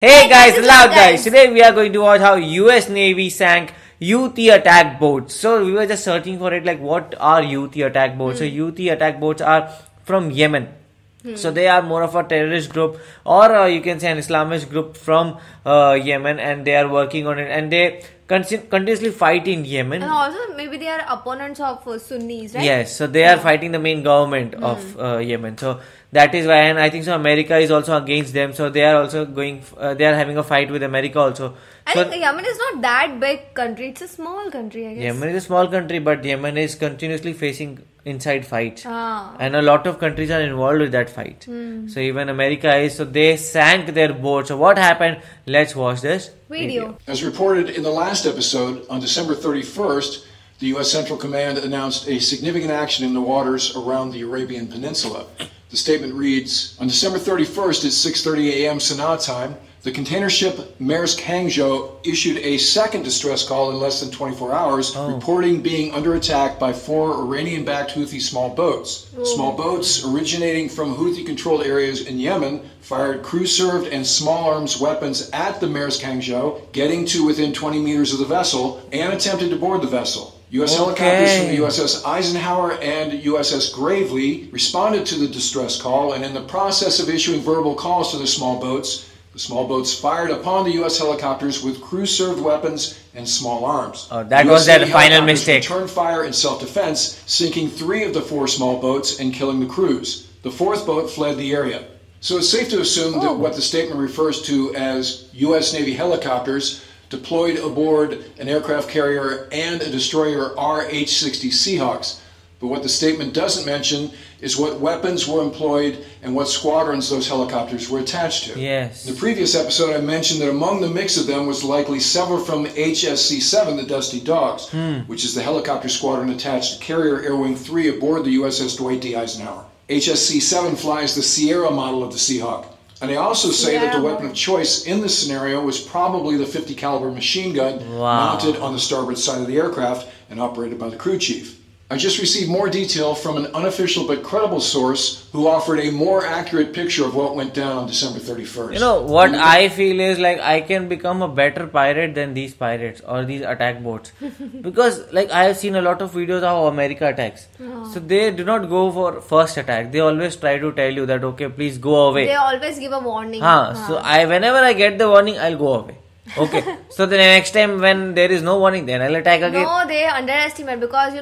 Hey guys, the loud guys. Today we are going to watch how US Navy sank Houthi attack boats. So we were just searching for it, like what are Houthi attack boats? So Houthi attack boats are from Yemen. So they are more of a terrorist group, or you can say an Islamist group from Yemen, and they are working on it, and they continuously fight in Yemen. And also maybe they are opponents of Sunnis, right? Yes, so they are fighting the main government of Yemen. So that is why, and I think so America is also against them. So they are also going, they are having a fight with America also. I think Yemen is not that big country. It's a small country, I guess. Yemen is a small country, but Yemen is continuously facing inside fights. Ah. And a lot of countries are involved with that fight. So even America is. So they sank their boat. So what happened? Let's watch this video. As reported in the last episode, on December 31st, the U.S. Central Command announced a significant action in the waters around the Arabian Peninsula. The statement reads, on December 31st at 6:30 a.m. Sanaa time, the container ship Maersk Hangzhou issued a second distress call in less than 24 hours, reporting being under attack by 4 Iranian-backed Houthi small boats. Small boats originating from Houthi-controlled areas in Yemen fired crew-served and small arms weapons at the Maersk Hangzhou, getting to within 20 meters of the vessel, and attempted to board the vessel. U.S. helicopters from the USS Eisenhower and USS Gravely responded to the distress call, and in the process of issuing verbal calls to the small boats fired upon the U.S. helicopters with crew-served weapons and small arms. That was their final mistake. Returned fire in self-defense, sinking 3 of the 4 small boats and killing the crews. The 4th boat fled the area. So it's safe to assume that what the statement refers to as U.S. Navy helicopters deployed aboard an aircraft carrier and a destroyer MH-60 Seahawks. But what the statement doesn't mention is what weapons were employed and what squadrons those helicopters were attached to. Yes. In the previous episode, I mentioned that among the mix of them was likely several from HSC-7, the Dusty Dogs, which is the helicopter squadron attached to Carrier Air Wing 3 aboard the USS Dwight D. Eisenhower. HSC-7 flies the Sierra model of the Seahawk. And they also say that the weapon of choice in this scenario was probably the .50 caliber machine gun mounted on the starboard side of the aircraft and operated by the crew chief. I just received more detail from an unofficial but credible source who offered a more accurate picture of what went down on December 31st. You know, what I feel is like I can become a better pirate than these pirates or these attack boats. Because like I have seen a lot of videos of how America attacks. So they do not go for first attack. They always try to tell you that, okay, please go away. They always give a warning. So whenever I get the warning, I'll go away. Okay. So the next time when there is no warning, then I'll attack again. No, they underestimate, because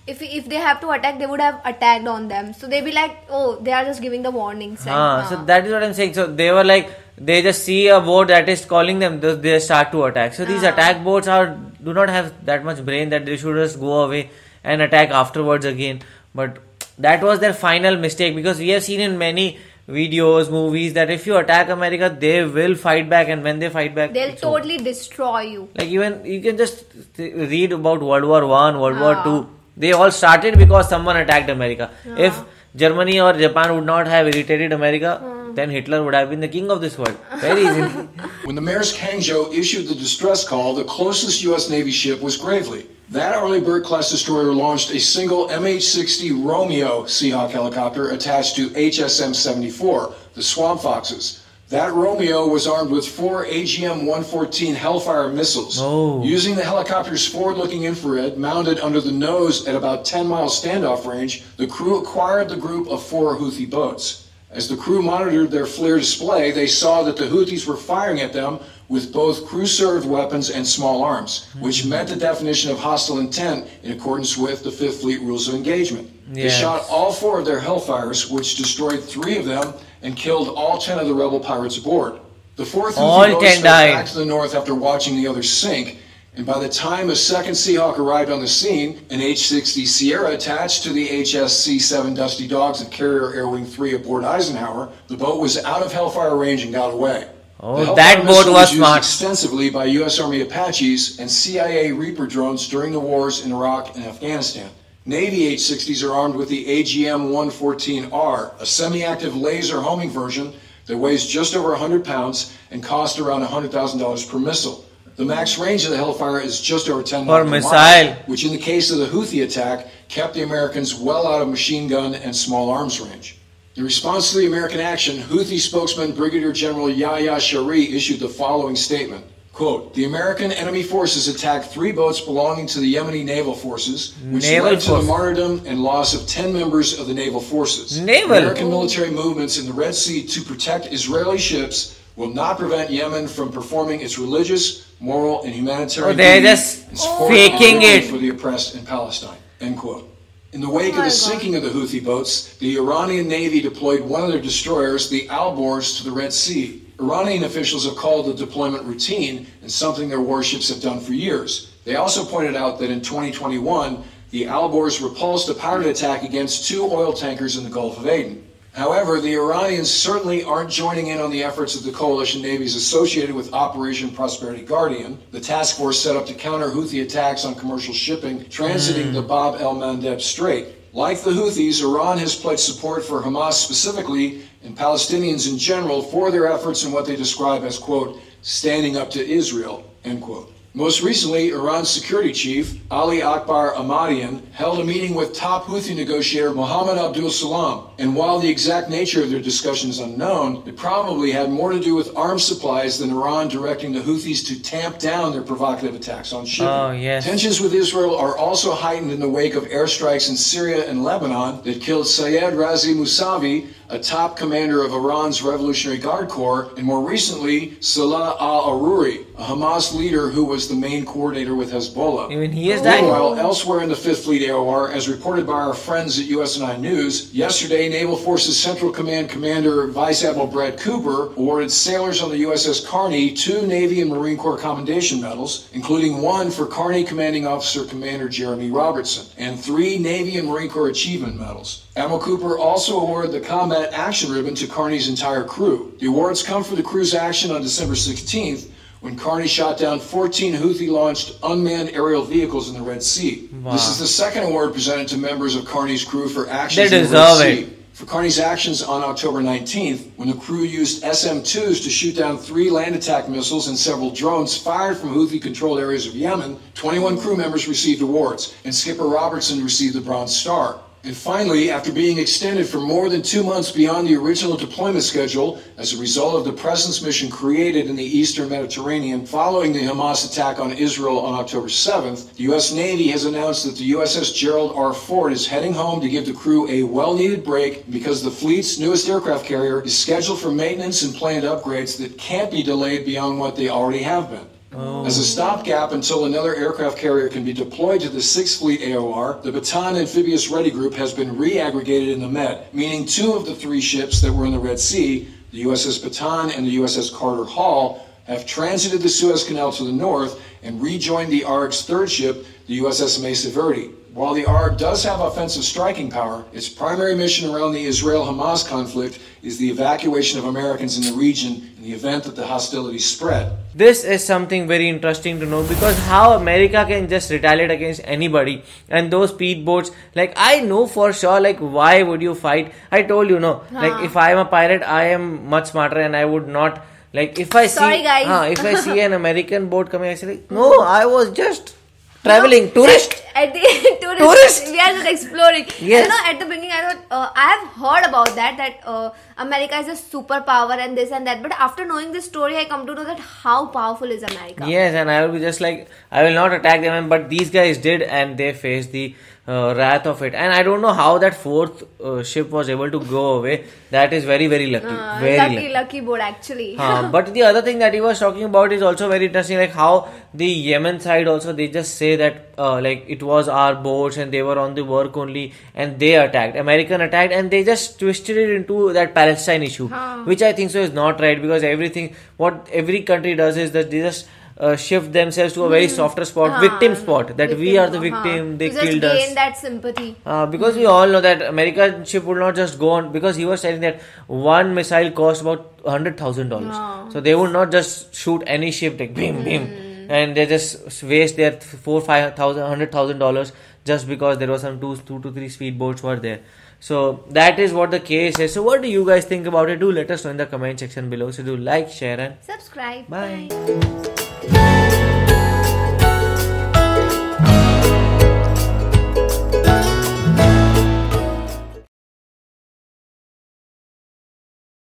if they have to attack, they would have attacked on them. So they be like, oh, they are just giving the warnings. So that is what I'm saying. So they were like, they just see a boat that is calling them, they start to attack. So these attack boats do not have that much brain that they should just go away and attack afterwards again. But that was their final mistake, because we have seen in many videos, movies, that if you attack America, they will fight back, and when they fight back, they'll totally destroy you. Like even you can just read about World War I, World War II. They all started because someone attacked America. If Germany or Japan would not have irritated America, then Hitler would have been the king of this world. Very easy. When the Maersk Hangzhou issued the distress call, the closest U.S. Navy ship was Gravely. That Arleigh Burke-class destroyer launched a single MH-60 Romeo Seahawk helicopter attached to HSM-74, the Swamp Foxes. That Romeo was armed with 4 AGM-114 Hellfire missiles. Using the helicopter's forward-looking infrared mounted under the nose at about 10 miles standoff range, the crew acquired the group of 4 Houthi boats. As the crew monitored their FLIR display, they saw that the Houthis were firing at them with both crew-served weapons and small arms, which met the definition of hostile intent in accordance with the Fifth Fleet Rules of Engagement. They shot all 4 of their Hellfires, which destroyed 3 of them and killed all 10 of the rebel pirates aboard. The 4th Houthi boat sped back to the north after watching the others sink, and by the time a second Seahawk arrived on the scene, an H-60 Sierra attached to the HSC-7 Dusty Dogs of Carrier Air Wing 3 aboard Eisenhower, the boat was out of Hellfire range and got away. That boat was smart. Used extensively by U.S. Army Apaches and CIA Reaper drones during the wars in Iraq and Afghanistan. Navy H-60s are armed with the AGM-114R, a semi-active laser homing version that weighs just over 100 pounds and costs around $100,000 per missile. The max range of the Hellfire is just over 10 miles per mile, which in the case of the Houthi attack kept the Americans well out of machine gun and small arms range. In response to the American action, Houthi spokesman Brigadier General Yahya Shari issued the following statement. Quote, the American enemy forces attacked 3 boats belonging to the Yemeni naval forces, which led to the martyrdom and loss of 10 members of the naval forces. American military movements in the Red Sea to protect Israeli ships will not prevent Yemen from performing its religious, moral, and humanitarian they're just faking it for the oppressed in Palestine. End quote. In the wake of the sinking of the Houthi boats, the Iranian Navy deployed one of their destroyers, the L Bruns, to the Red Sea. Iranian officials have called the deployment routine and something their warships have done for years. They also pointed out that in 2021, the L Bruns repulsed a pirate attack against 2 oil tankers in the Gulf of Aden. However, the Iranians certainly aren't joining in on the efforts of the coalition navies associated with Operation Prosperity Guardian, the task force set up to counter Houthi attacks on commercial shipping transiting the Bab el-Mandeb Strait. Like the Houthis, Iran has pledged support for Hamas specifically and Palestinians in general for their efforts in what they describe as, quote, standing up to Israel, end quote. Most recently, Iran's security chief, Ali Akbar Ahmadian, held a meeting with top Houthi negotiator Mohammed Abdul Salam. And while the exact nature of their discussion is unknown, it probably had more to do with arms supplies than Iran directing the Houthis to tamp down their provocative attacks on shipping. Oh, yes. Tensions with Israel are also heightened in the wake of airstrikes in Syria and Lebanon that killed Sayed Razi Mousavi, a top commander of Iran's Revolutionary Guard Corps, and more recently, Salah al-Aruri, a Hamas leader who was the main coordinator with Hezbollah. Even he is dying. Meanwhile, elsewhere in the 5th Fleet AOR, as reported by our friends at US9 News, yesterday Naval Forces Central Command Commander Vice Admiral Brad Cooper awarded sailors on the USS Carney 2 Navy and Marine Corps Commendation Medals, including 1 for Carney Commanding Officer Commander Jeremy Robertson, and 3 Navy and Marine Corps Achievement Medals. Admiral Cooper also awarded the Combat Action Ribbon to Carney's entire crew. The awards come for the crew's action on December 16th, when Carney shot down 14 Houthi-launched unmanned aerial vehicles in the Red Sea. Wow. This is the second award presented to members of Carney's crew for actions in the Red Sea. For Carney's actions on October 19th, when the crew used SM-2s to shoot down 3 land attack missiles and several drones fired from Houthi-controlled areas of Yemen, 21 crew members received awards, and Skipper Robertson received the Bronze Star. And finally, after being extended for more than 2 months beyond the original deployment schedule as a result of the presence mission created in the Eastern Mediterranean following the Hamas attack on Israel on October 7th, the U.S. Navy has announced that the USS Gerald R. Ford is heading home to give the crew a well-needed break because the fleet's newest aircraft carrier is scheduled for maintenance and planned upgrades that can't be delayed beyond what they already have been. As a stopgap until another aircraft carrier can be deployed to the 6th Fleet AOR, the Bataan Amphibious Ready Group has been re-aggregated in the Med, meaning 2 of the 3 ships that were in the Red Sea, the USS Bataan and the USS Carter Hall, have transited the Suez Canal to the north and rejoined the ARG's 3rd ship, the USS Mesa Verde. While the ARG does have offensive striking power, its primary mission around the Israel-Hamas conflict is the evacuation of Americans in the region in the event that the hostilities spread. This is something very interesting to know, because how America can just retaliate against anybody, and those speedboats, like, I know for sure, like, why would you fight? I told you, no, like, if I am a pirate, I am much smarter and I would not, like, if I see, if I see an American boat coming, I say, like, no, I was just traveling, tourist. At the tourist. We are just exploring. Yes. At the beginning I thought, I have heard about that America is a superpower and this and that. But after knowing this story, I come to know that how powerful is America. Yes, and I will be just like, I will not attack them. But these guys did, and they faced the wrath of it. And I don't know how that 4th ship was able to go away. That is very, very lucky. Very lucky boat actually. But the other thing that he was talking about is also very interesting, like how the Yemen side also, they just say that like it was our boats and they were on the work only, and they attacked. American attacked, and they just twisted it into that Palestine issue, which I think so is not right, because what every country does is that they just shift themselves to a very softer spot, victim spot, that we are the victim, they killed us. Gain that sympathy. Because we all know that American ship would not just go on, because he was saying that one missile cost about $100,000. So they would not just shoot any ship like bim, bim. And they just waste their $100,000 just because there was some 2 to 3 speedboats were there. So that is what the case is. So what do you guys think about it? Do let us know in the comment section below. So do like, share and subscribe. Bye.